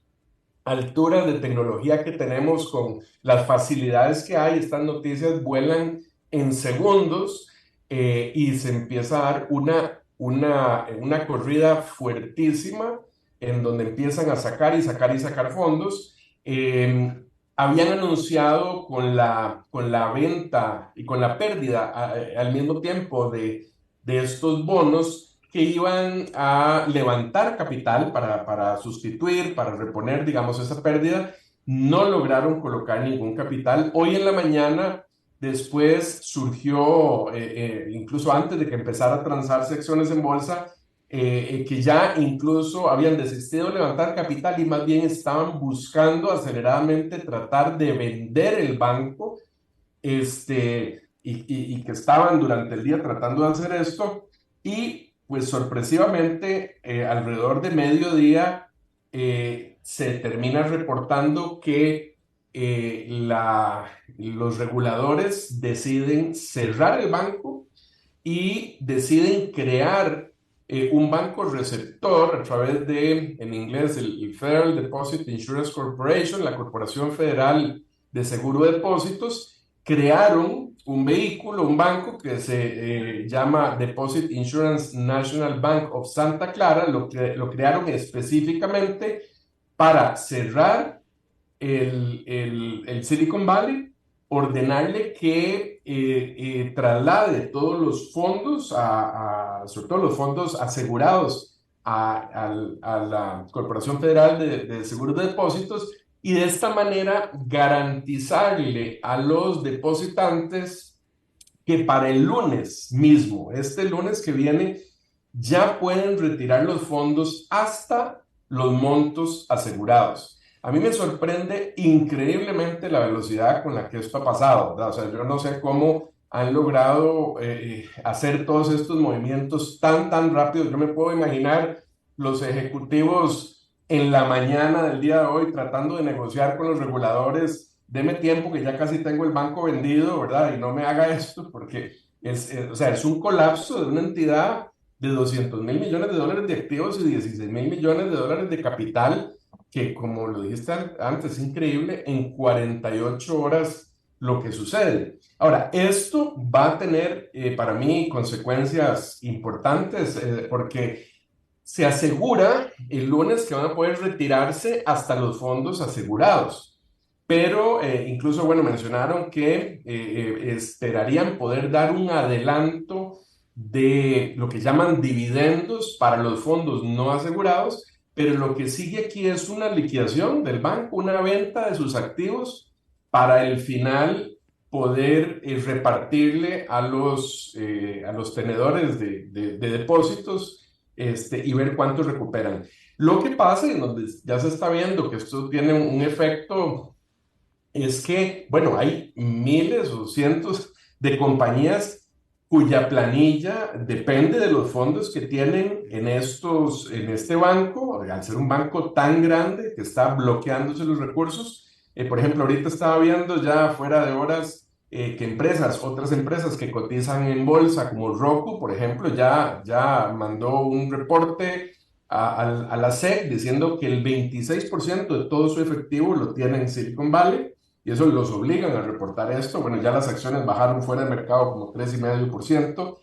H: alturas de tecnología que tenemos, con las facilidades que hay, estas noticias vuelan en segundos y se empieza a dar una corrida fuertísima en donde empiezan a sacar y sacar y sacar fondos. Habían anunciado con la venta y con la pérdida al mismo tiempo de estos bonos, que iban a levantar capital para sustituir, para reponer, digamos, esa pérdida. No lograron colocar ningún capital. Hoy en la mañana, después surgió, incluso antes de que empezara a transarse acciones en bolsa, que ya incluso habían desistido de levantar capital y más bien estaban buscando aceleradamente tratar de vender el banco, y que estaban durante el día tratando de hacer esto. Y pues sorpresivamente, alrededor de mediodía, se termina reportando que los reguladores deciden cerrar el banco y deciden crear un banco receptor a través de, en inglés, el Federal Deposit Insurance Corporation, la Corporación Federal de Seguro de Depósitos. Crearon un vehículo, un banco que se llama Deposit Insurance National Bank of Santa Clara. Lo crearon específicamente para cerrar el Silicon Valley, ordenarle que traslade todos los fondos, sobre todo los fondos asegurados, a la Corporación Federal de Seguros de Depósitos, y de esta manera garantizarle a los depositantes que para el lunes mismo, este lunes que viene, ya pueden retirar los fondos hasta los montos asegurados. A mí me sorprende increíblemente la velocidad con la que esto ha pasado, ¿verdad? O sea, yo no sé cómo han logrado hacer todos estos movimientos tan rápidos. Yo me puedo imaginar los ejecutivos en la mañana del día de hoy tratando de negociar con los reguladores: deme tiempo que ya casi tengo el banco vendido, ¿verdad? Y no me haga esto, porque o sea, es un colapso de una entidad de $200 mil millones de activos y $16 mil millones de capital, que, como lo dijiste antes, es increíble en 48 horas lo que sucede. Ahora, esto va a tener para mí consecuencias importantes, porque se asegura el lunes que van a poder retirarse hasta los fondos asegurados. Pero incluso, bueno, mencionaron que esperarían poder dar un adelanto de lo que llaman dividendos para los fondos no asegurados, pero lo que sigue aquí es una liquidación del banco, una venta de sus activos para el final poder repartirle a los tenedores de depósitos, y ver cuánto recuperan. Lo que pasa, y donde ya se está viendo que esto tiene un efecto es que, bueno, hay miles o cientos de compañías cuya planilla depende de los fondos que tienen en este banco, al ser un banco tan grande que está bloqueándose los recursos. Por ejemplo, ahorita estaba viendo ya fuera de horas que otras empresas que cotizan en bolsa, como Roku, por ejemplo, ya mandó un reporte a la SEC diciendo que el 26% de todo su efectivo lo tiene en Silicon Valley y eso los obligan a reportar esto. Bueno, ya las acciones bajaron fuera del mercado como 3,5%.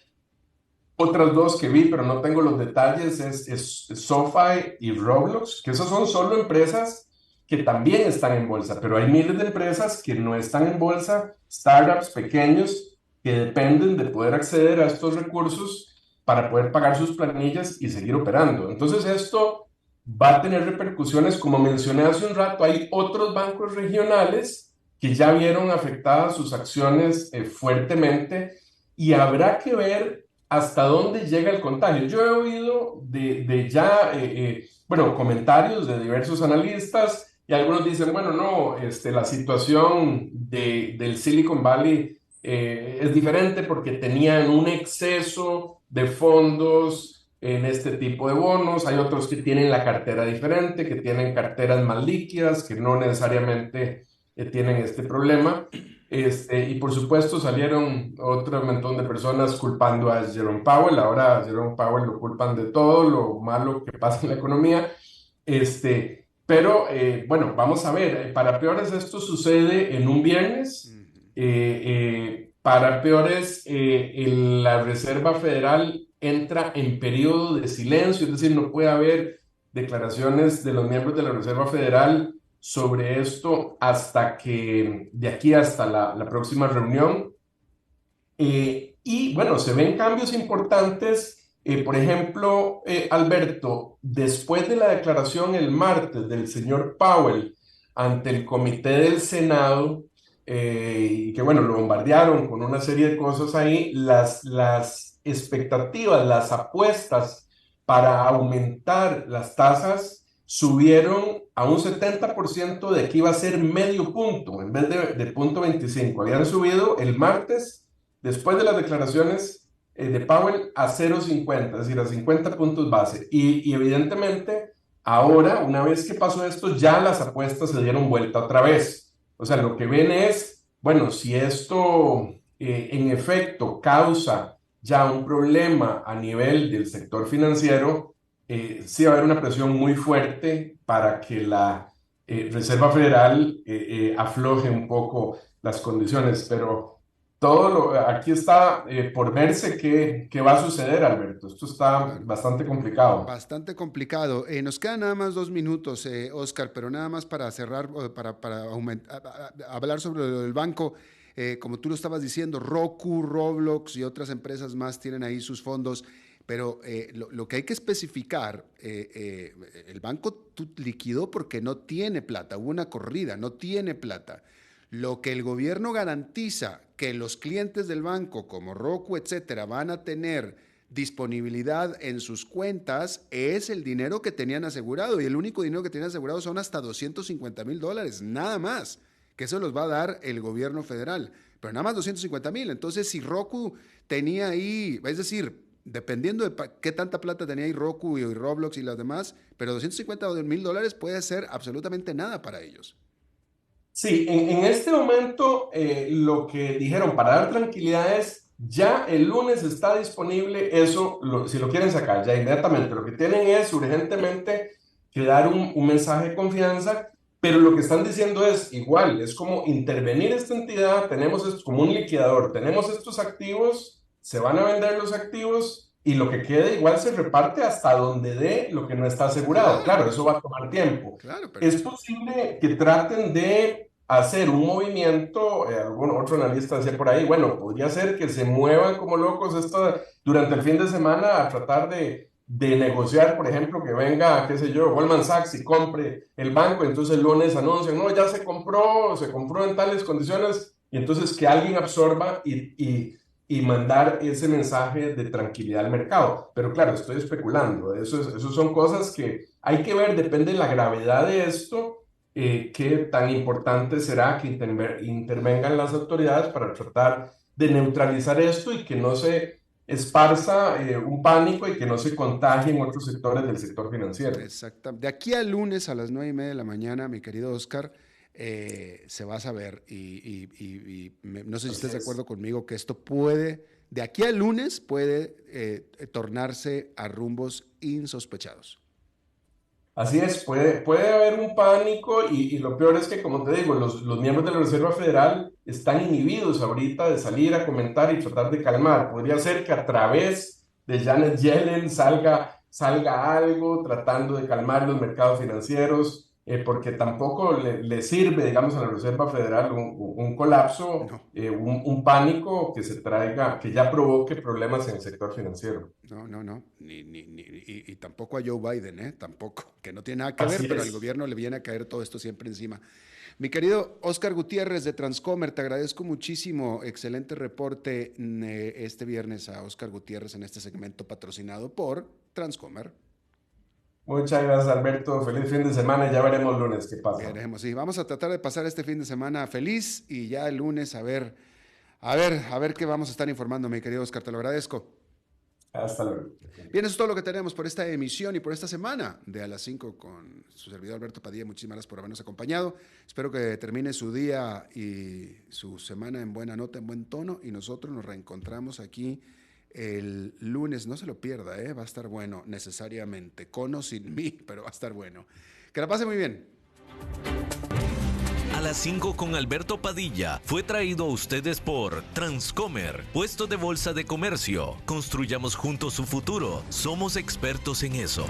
H: Otras dos que vi, pero no tengo los detalles, es SoFi y Roblox, que esas son solo empresas que también están en bolsa, pero hay miles de empresas que no están en bolsa, startups pequeños que dependen de poder acceder a estos recursos para poder pagar sus planillas y seguir operando. Entonces esto va a tener repercusiones, como mencioné hace un rato, hay otros bancos regionales que ya vieron afectadas sus acciones fuertemente y habrá que ver hasta dónde llega el contagio. Yo he oído bueno, comentarios de diversos analistas y algunos dicen, bueno, no, la situación del Silicon Valley es diferente porque tenían un exceso de fondos en este tipo de bonos. Hay otros que tienen la cartera diferente, que tienen carteras más líquidas, que no necesariamente tienen este problema. Y por supuesto salieron otro montón de personas culpando a Jerome Powell. Ahora a Jerome Powell lo culpan de todo lo malo que pasa en la economía. Pero bueno, vamos a ver. Para peores esto sucede en un viernes. Para peores la Reserva Federal entra en periodo de silencio, es decir, no puede haber declaraciones de los miembros de la Reserva Federal sobre esto de aquí hasta la próxima reunión. Y bueno, se ven cambios importantes. Por ejemplo, Alberto, después de la declaración el martes del señor Powell ante el comité del Senado, y que bueno, lo bombardearon con una serie de cosas ahí, las expectativas, las apuestas para aumentar las tasas subieron a un 70% de que iba a ser medio punto en vez de 0,25. Habían subido el martes, después de las declaraciones de Powell, a 0,50, es decir, a 50 puntos base. Y evidentemente, ahora, una vez que pasó esto, ya las apuestas se dieron vuelta otra vez. O sea, lo que ven es, bueno, si esto en efecto causa ya un problema a nivel del sector financiero, sí va a haber una presión muy fuerte para que la Reserva Federal afloje un poco las condiciones, pero aquí está por verse qué va a suceder, Alberto. Esto está bastante complicado.
C: Bastante complicado. Nos quedan nada más 2 minutos, Oscar, pero nada más para cerrar, para hablar sobre lo del banco. Como tú lo estabas diciendo, Roku, Roblox y otras empresas más tienen ahí sus fondos, pero lo que hay que especificar, el banco liquidó porque no tiene plata, hubo una corrida, no tiene plata. Lo que el gobierno garantiza que los clientes del banco, como Roku, etcétera, van a tener disponibilidad en sus cuentas es el dinero que tenían asegurado, y el único dinero que tenían asegurado son hasta $250,000, nada más, que eso los va a dar el gobierno federal, pero nada más 250,000. Entonces, si Roku tenía ahí, es decir, dependiendo de qué tanta plata tenía ahí Roku y Roblox y las demás, pero $250,000 puede ser absolutamente nada para ellos.
H: Sí, en este momento lo que dijeron para dar tranquilidad es, ya el lunes está disponible eso, si lo quieren sacar ya inmediatamente. Lo que tienen es urgentemente que dar un mensaje de confianza, pero lo que están diciendo es igual, es como intervenir esta entidad, tenemos esto como un liquidador, tenemos estos activos, se van a vender los activos y lo que quede igual se reparte hasta donde dé lo que no está asegurado. Claro, eso va a tomar tiempo. Claro, pero es posible que traten de hacer un movimiento, algún otro analista decía por ahí, bueno, podría ser que se muevan como locos durante el fin de semana a tratar de negociar, por ejemplo, que venga, qué sé yo, Goldman Sachs y compre el banco, entonces el lunes anuncian, no, ya se compró en tales condiciones, y entonces que alguien absorba y mandar ese mensaje de tranquilidad al mercado. Pero claro, estoy especulando, eso son cosas que hay que ver, depende de la gravedad de esto. qué tan importante será que intervengan las autoridades para tratar de neutralizar esto y que no se esparza un pánico y que no se contagie en otros sectores del sector financiero.
C: Exacto. De aquí al lunes a las 9:30 de la mañana, mi querido Oscar, se va a saber no sé si estés de acuerdo conmigo que esto puede, de aquí al lunes puede tornarse a rumbos insospechados.
H: Así es, puede haber un pánico y lo peor es que, como te digo, los miembros de la Reserva Federal están inhibidos ahorita de salir a comentar y tratar de calmar. Podría ser que a través de Janet Yellen salga algo tratando de calmar los mercados financieros, porque tampoco le sirve, digamos, a la Reserva Federal un colapso,
C: No.
H: Un pánico que ya provoque problemas en el sector financiero.
C: No. Y tampoco a Joe Biden, tampoco, que no tiene nada que
H: Así
C: ver, pero
H: es.
C: al gobierno le viene a caer todo esto siempre encima. Mi querido Oscar Gutiérrez de Transcomer, te agradezco muchísimo. Excelente reporte este viernes a Oscar Gutiérrez en este segmento patrocinado por Transcomer.
H: Muchas gracias, Alberto. Feliz fin de semana. Ya veremos lunes qué pasa.
C: Veremos, sí. Vamos a tratar de pasar este fin de semana feliz y ya el lunes a ver qué vamos a estar informando, mi querido Oscar. Te lo agradezco.
H: Hasta luego.
C: Bien, eso es todo lo que tenemos por esta emisión y por esta semana de A las 5 con su servidor Alberto Padilla. Muchísimas gracias por habernos acompañado. Espero que termine su día y su semana en buena nota, en buen tono, y nosotros nos reencontramos aquí el lunes. No se lo pierda, va a estar bueno necesariamente, con o sin mí, pero va a estar bueno. Que la pase muy bien.
A: A las 5 con Alberto Padilla fue traído a ustedes por Transcomer, puesto de bolsa de comercio. Construyamos juntos su futuro. Somos expertos en eso.